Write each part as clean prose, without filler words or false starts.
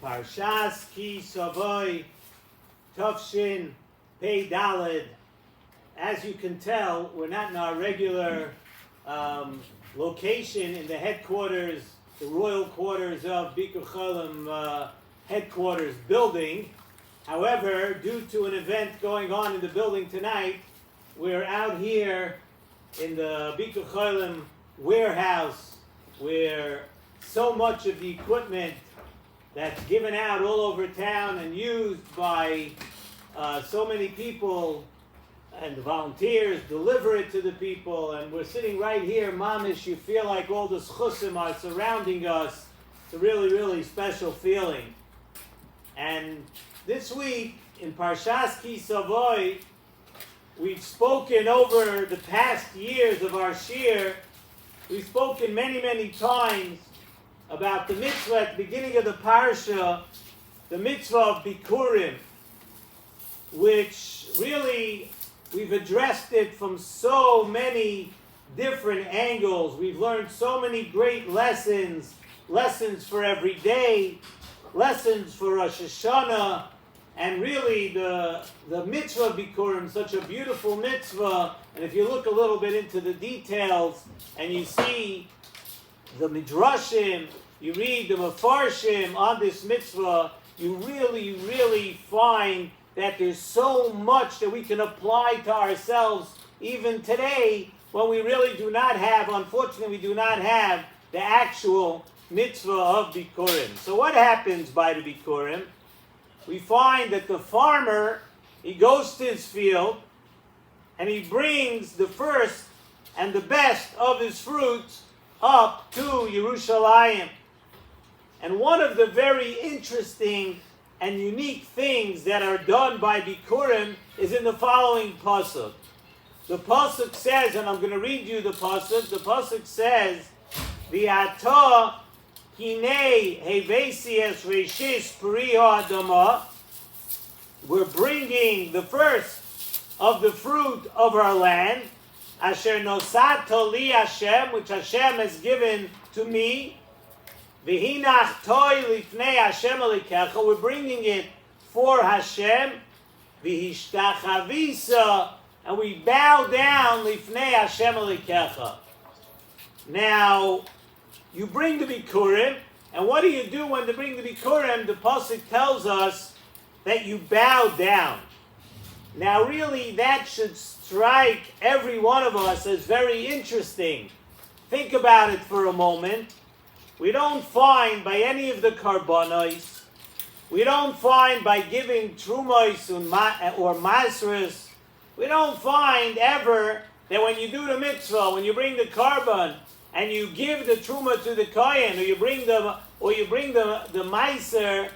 Parshas Ki Savo Tufshin Pei Daled. As you can tell, we're not in our regular location in the headquarters, the royal quarters of Bikur Cholim headquarters building. However, due to an event going on in the building tonight, we're out here in the Bikur Cholim warehouse where so much of the equipment that's given out all over town and used by so many people and the volunteers deliver it to the people, and we're sitting right here, mamish, you feel like all the schusim are surrounding us. It's a really, really special feeling. And this week, in Parshas Ki Savo, we've spoken over the past years of our shir, we've spoken many, many times about the mitzvah at the beginning of the parsha, the mitzvah of Bikurim, which really we've addressed it from so many different angles. We've learned so many great lessons, lessons for every day, lessons for Rosh Hashanah, and really the mitzvah of Bikurim, such a beautiful mitzvah. And if you look a little bit into the details and you see the midrashim, you read the mafarshim on this mitzvah, you really, really find that there's so much that we can apply to ourselves even today when we really do not have, unfortunately, we do not have the actual mitzvah of Bikurim. So what happens by the Bikurim? We find that the farmer, he goes to his field and he brings the first and the best of his fruits up to Yerushalayim. And one of the very interesting and unique things that are done by Bikurim is in the following pasuk. The pasuk says, and I'm going to read you the pasuk says, V'ata hinei hevesi es reshis peri ha'adama. We're bringing the first of the fruit of our land, asher nosato li Hashem, which Hashem has given to me. V'hinach toy lifnei Hashem alikecha. We're bringing it for Hashem. V'hishtachavisa, and we bow down lifnei Hashem alikecha. Now, you bring the Bikurim, and what do you do when you bring the Bikurim? The pasuk tells us that you bow down. Now, really, that should strike every one of us as very interesting. Think about it for a moment. We don't find by any of the karbanos, we don't find by giving trumos or masras, we don't find ever that when you do the mitzvah, when you bring the karban and you give the truma to the kohen, or you bring the meiser,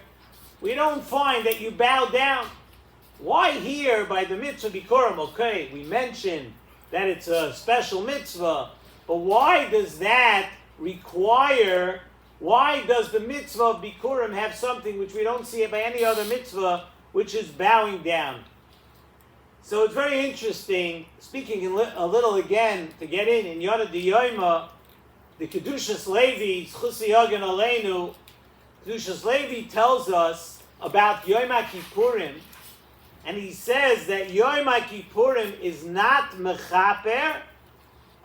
we don't find that you bow down. Why here by the mitzvah bikurim? Okay, we mentioned that it's a special mitzvah, but why does that require, why does the mitzvah of Bikurim have something which we don't see by any other mitzvah, which is bowing down? So it's very interesting, speaking a little again, to get in Yada D'Yoyma, the Kedushas Levi, Chusi Yagan Aleinu, Kedushas Levi tells us about Yom Kippurim, and he says that Yom Kippurim is not mechaper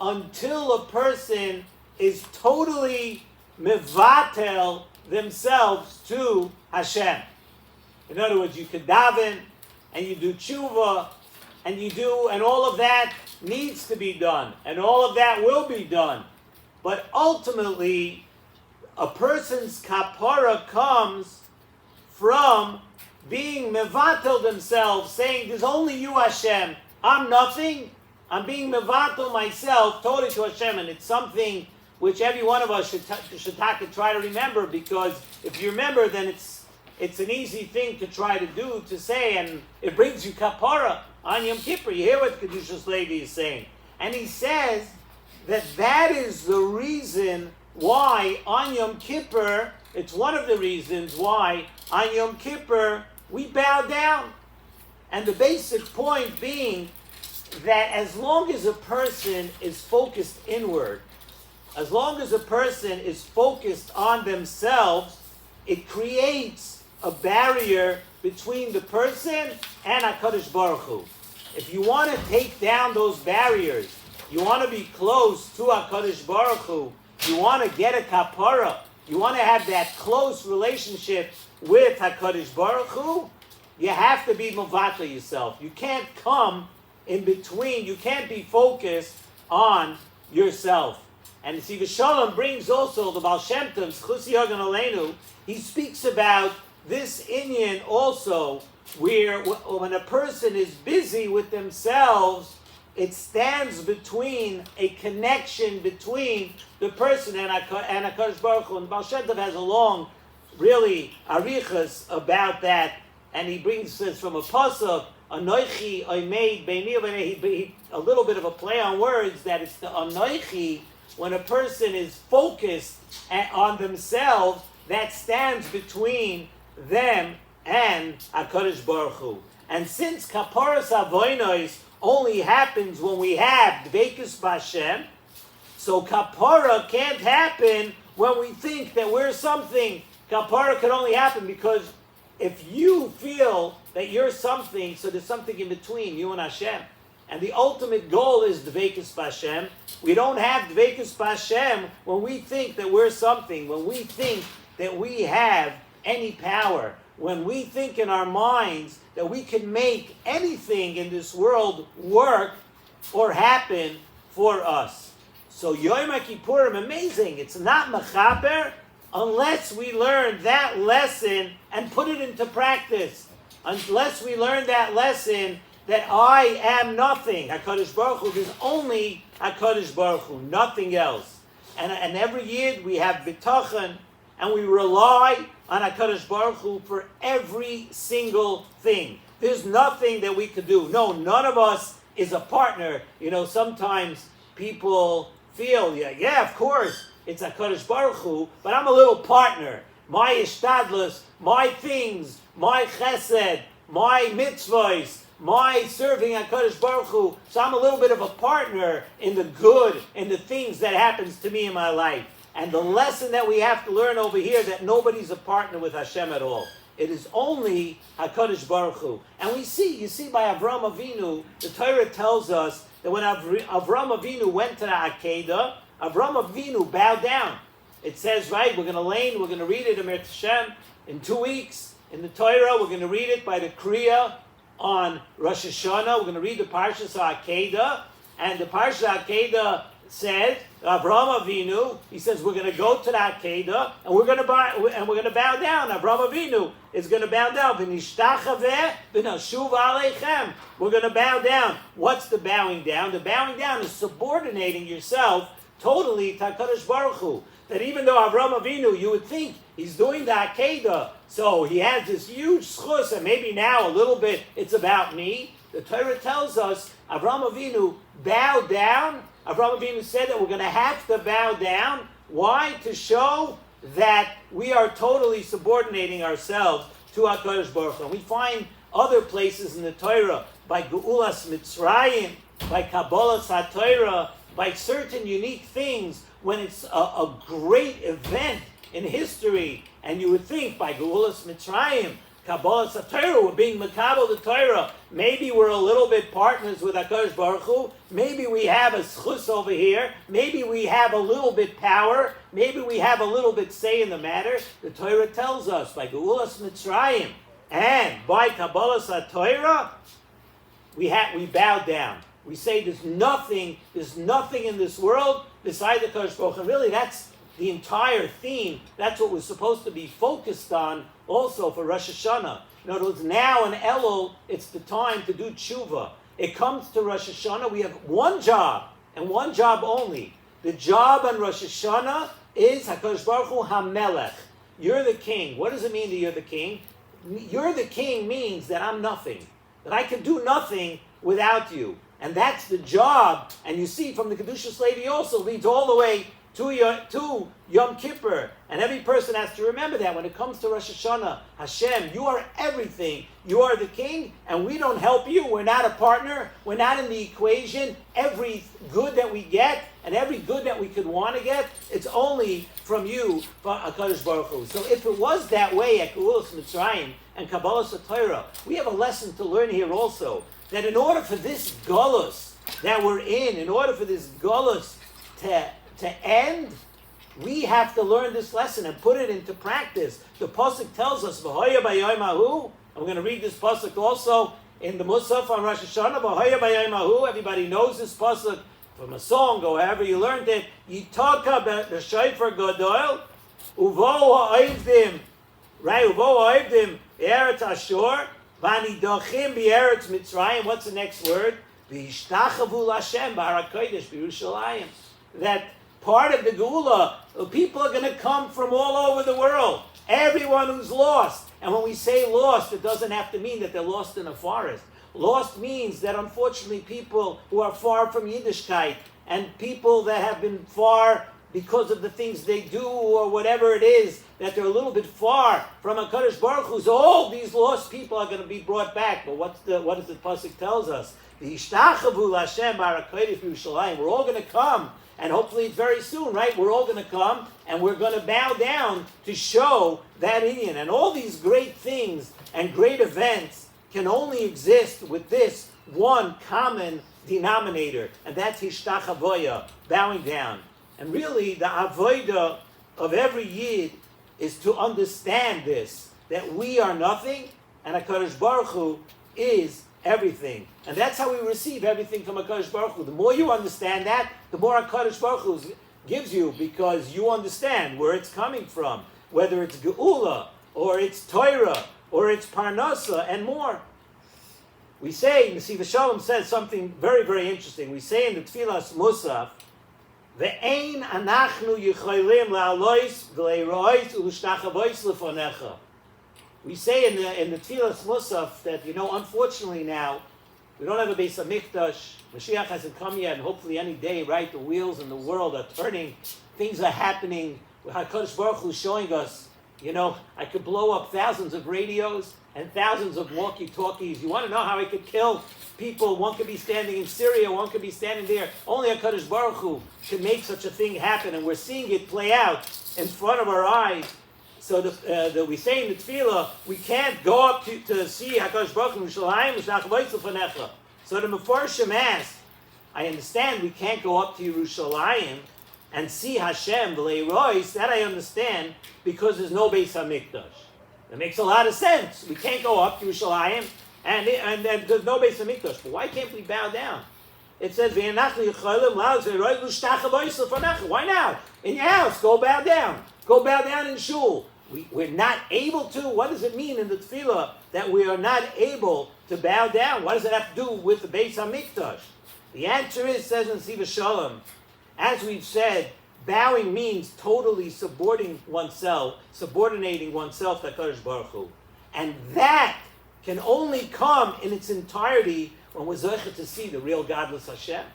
until a person is totally mevatel themselves to Hashem. In other words, you could daven, and you do tshuva, and all of that needs to be done, and all of that will be done. But ultimately, a person's kapara comes from being mevatel themselves, saying, there's only you, Hashem. I'm nothing. I'm being mevatel myself, totally to Hashem, and it's something which every one of us should try to remember, because if you remember, then it's an easy thing to try to do, to say, and it brings you kapara on Yom Kippur. You hear what Kedushas Levi is saying. And he says that is the reason why on Yom Kippur, it's one of the reasons why on Yom Kippur we bow down. And the basic point being that as long as a person is focused inward, as long as a person is focused on themselves, it creates a barrier between the person and HaKadosh Baruch Hu. If you want to take down those barriers, you want to be close to HaKadosh Baruch Hu, you want to get a kapara, you want to have that close relationship with HaKadosh Baruch Hu, you have to be mavata yourself. You can't come in between. You can't be focused on yourself. And Nesivos Shalom brings also the Baal Shem Tov's Chusi Hagan Aleinu. He speaks about this inyan also, where when a person is busy with themselves, it stands between a connection between the person and HaKadosh Baruch Hu. And Baal Shem Tov has a long, really, arichas about that, and he brings this from a pasuk, Anoichi Oimeid Beini Ubeinei, a little bit of a play on words, that it's the Anoichi, when a person is focused on themselves, that stands between them and HaKadosh Baruch Hu. And since Kaparas Avonos only happens when we have Dveikus B'Hashem, so Kapara can't happen when we think that we're something. Kapara can only happen because if you feel that you're something, so there's something in between you and Hashem. And the ultimate goal is Dveikus B'Hashem. We don't have Dveikus B'Hashem when we think that we're something, when we think that we have any power, when we think in our minds that we can make anything in this world work or happen for us. So Yom Kippurim, amazing. It's not mechaper unless we learn that lesson and put it into practice. Unless we learn that lesson that I am nothing. HaKadosh Baruch Hu, there's only HaKadosh Baruch Hu, nothing else. And every year we have bitachon, and we rely on HaKadosh Baruch Hu for every single thing. There's nothing that we could do. No, none of us is a partner. You know, sometimes people feel, yeah, of course, it's HaKadosh Baruch Hu, but I'm a little partner. My ishtadlus, my things, my chesed, my mitzvahs, my serving HaKadosh Baruch Hu, so I'm a little bit of a partner in the good, in the things that happens to me in my life. And the lesson that we have to learn over here, that nobody's a partner with Hashem at all. It is only HaKadosh Baruch Hu. And you see by Avram Avinu, the Torah tells us that when Avram Avinu went to the Akedah, Avram Avinu bowed down. It says, right, we're going to read it in Hashem in 2 weeks. In the Torah, we're going to read it by the Kriya on Rosh Hashanah. We're going to read the Parshas Akedah. And the Parshas Akedah said, Avraham Avinu, he says, we're going to go to the Akedah and we're going to bow down. Avraham Avinu is going to bow down. We're going to bow down. What's the bowing down? The bowing down is subordinating yourself totally to HaKadosh Baruch Hu. That even though Avraham Avinu, you would think he's doing the Akedah, so he has this huge schus, and maybe now a little bit it's about me. The Torah tells us Avraham Avinu bowed down. Avraham Avinu said that we're going to have to bow down. Why? To show that we are totally subordinating ourselves to HaKadosh Baruch Hu. And we find other places in the Torah, by Geulas Mitzrayim, by Kabbalah HaTorah, by certain unique things, when it's a great event in history, and you would think by Geulas Mitzrayim, Kabbalah HaTorah, we're being makabel the Torah. Maybe we're a little bit partners with HaKadosh Baruch Hu. Maybe we have a schus over here. Maybe we have a little bit power. Maybe we have a little bit say in the matter. The Torah tells us by Geulas Mitzrayim and by Kabbalah HaTorah, we bow down. We say there's nothing in this world besides the HaKadosh Baruch Hu. And really, that's the entire theme. That's what we're supposed to be focused on also for Rosh Hashanah. In other words, now in Elul, it's the time to do tshuva. It comes to Rosh Hashanah, we have one job, and one job only. The job on Rosh Hashanah is HaKadosh Baruch Hu HaMelech. You're the king. What does it mean that you're the king? You're the king means that I'm nothing. That I can do nothing without you. And that's the job. And you see from the Kedushas Levi also leads all the way to Yom Kippur. And every person has to remember that when it comes to Rosh Hashanah, Hashem, you are everything. You are the king, and we don't help you. We're not a partner. We're not in the equation. Every good that we get and every good that we could want to get, it's only from you, HaKadosh Baruch Hu. So if it was that way at Geulas Mitzrayim and Kabbalah Torah, we have a lesson to learn here also, that in order for this Golus that we're in order for this Golus to end, we have to learn this lesson and put it into practice. The pasuk tells us, "V'hoya b'yom hahu." I'm going to read this pasuk also in the Musaf on Rosh Hashanah. "V'hoya b'yom hahu." Everybody knows this pasuk from a song or however you learned it. Yitaka b'shayfer gadol uvo ha'oivdim, right? Uvo ha'oivdim eretz Ashur v'anidachim b'eretz Mitzrayim. What's the next word? V'yishtachavu l'Hashem b'Har HaKodesh b'Yerushalayim. That part of the Geula, people are going to come from all over the world. Everyone who's lost. And when we say lost, it doesn't have to mean that they're lost in a forest. Lost means that unfortunately people who are far from Yiddishkeit and people that have been far because of the things they do or whatever it is, that they're a little bit far from HaKadosh Baruch Hu. So all these lost people are going to be brought back. But what does the pasuk tells us? V'yishtachavu l'Hashem b'Har HaKodesh b'Yerushalayim. We're all going to come. And hopefully it's very soon, right? We're all going to come and we're going to bow down to show that Indian. And all these great things and great events can only exist with this one common denominator. And that's Hishtachavoya, bowing down. And really the avodah of every Yid is to understand this, that we are nothing and HaKadosh Baruch Hu is everything. And that's how we receive everything from HaKadosh Baruch Hu. The more you understand that, the more HaKadosh Baruch Hu gives you, because you understand where it's coming from, whether it's Geula, or it's Torah, or it's Parnasa, and more. We say, Nesivos Shalom says something very, very interesting. We say in the Tfilas Musaf, Ve'ein anachnu yicholim la'alois v'leirois u'lushtachavois lefonecha. We say in the Tfilas Musaf that, unfortunately now, we don't have a Beis HaMikdash. Mashiach hasn't come yet, and hopefully any day, right, the wheels in the world are turning. Things are happening. HaKadosh Baruch Hu is showing us, I could blow up thousands of radios and thousands of walkie-talkies. You want to know how I could kill people? One could be standing in Syria, one could be standing there. Only HaKadosh Baruch Hu can make such a thing happen, and we're seeing it play out in front of our eyes. So we say in the Tefillah, we can't go up to see HaKadosh Baruch Hu, Yerushalayim. So the Mefarshim asked, I understand we can't go up to Yerushalayim and see Hashem, V'leirois, that I understand, because there's no Beis HaMikdash. That makes a lot of sense. We can't go up to Yerushalayim, and there's no Beis HaMikdash. But why can't we bow down? It says, why not? In your house, go bow down. Go bow down in shul. We're not able to. What does it mean in the tefillah that we are not able to bow down? What does it have to do with the Beis HaMikdash? The answer is, says in Nesivos Shalom, as we've said, bowing means totally subordinating oneself to HaKadosh Baruch Hu. And that can only come in its entirety when we're zocheh to see the real godless Hashem.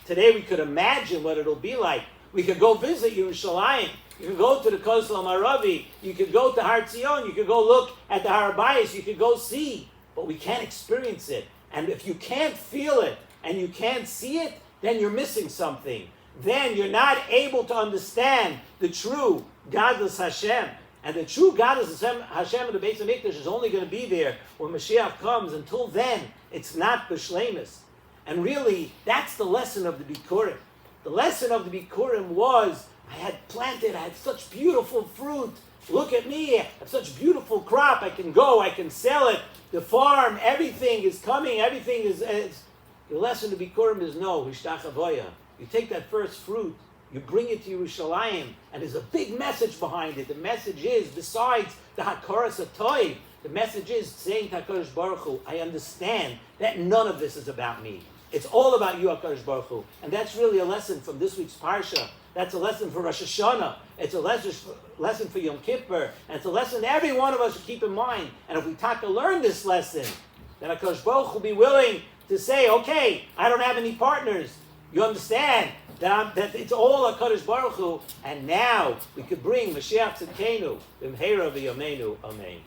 Today we could imagine what it'll be like. We could go visit Yerushalayim. You could go to the Kosel Maravi. You could go to Har Tzion. You could go look at the Har Bayis. You could go see. But we can't experience it. And if you can't feel it and you can't see it, then you're missing something. Then you're not able to understand the true godless Hashem. And the true godless Hashem of the Beis HaMikdash is only going to be there when Mashiach comes. Until then, it's not B'Shleimus. And really, that's the lesson of the Bikurim. The lesson of the Bikurim was, I had such beautiful fruit. Look at me, I have such beautiful crop. I can go, I can sell it. The farm, everything is coming, everything is. The lesson of the Bikurim is no, Hishtachavoya. You take that first fruit, you bring it to Yerushalayim, and there's a big message behind it. The message is, besides the Hakaras HaToiv, the message is saying to HaKadosh Baruch Hu, I understand that none of this is about me. It's all about you, HaKadosh Baruch Hu. And that's really a lesson from this week's Parsha. That's a lesson for Rosh Hashanah. It's a lesson for Yom Kippur. And it's a lesson every one of us should keep in mind. And if we talk to learn this lesson, then HaKadosh Baruch Hu will be willing to say, okay, I don't have any partners. You understand? that it's all HaKadosh Baruch Hu, and now we could bring Mashiach Tzidkenu, B'mheira v'yameinu, Amen.